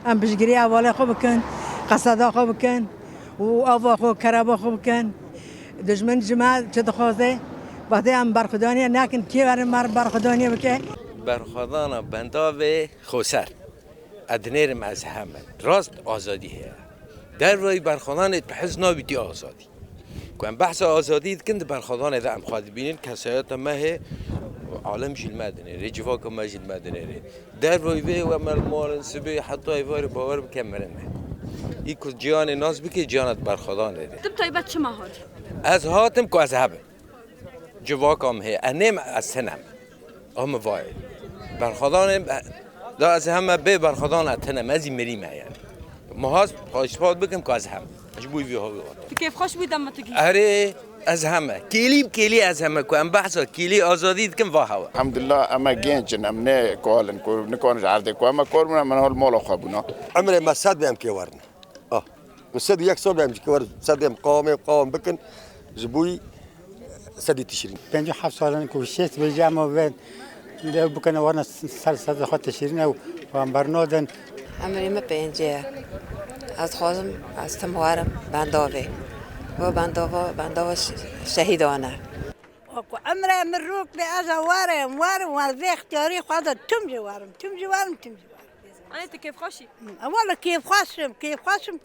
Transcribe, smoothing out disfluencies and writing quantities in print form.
ام بشگری اول خوب بکن قصدا خوب بکن و آوا خوب کربا خوب بکن دشمن جماعت چه دخواسته وقتی هم برخدانی نکن کی برای مر برخدانی بکه برخدانا بنداوی خوسر ادنیرم از همه راست آزادی هست در وی برخدان بحث نابیتی آزادی كان بحث آزادی كنت برخدان إذا أم خاد بينين كسيات ما هي عالم جيل مدني رجفاك ما جيل مدني در وی و مال سبی حتی ایوار باور بکمرنه ای که جان ناس بکی جانت برخدان ده تب طيبت شو ما هاد از هاتم که از هب جواکم هی انم از سنم هم وای برخدان دا از همه به برخدان اتنم ازی مریم یعنی ماهاس خواهشات بکم که از هم اجبوی وی ها كيف خوش بيدم ما تجي اره از همه کلی از همه که ام بحثا کلی آزادی کم واه الحمد لله اما جنجن ام نه قالن کو نکون عرضه کو اما کور من هول مول خوابنا عمري ما صد بهم كيورن وسد يك صوب بهم كيور صد بهم قام بكن زبوي سدي تشرين پنج هفت سالن کوشش به جمع و لو بکنه ورنا سر خود تشرینه و هم برنادن عمري ما بينجي از خازم از تموارم بنداوي و بنداوا شهیدانه عمري من روك لأجا وارم وفي اختياري خاطر تمجي وارم أنا كيف خوشي والله كيف خاشم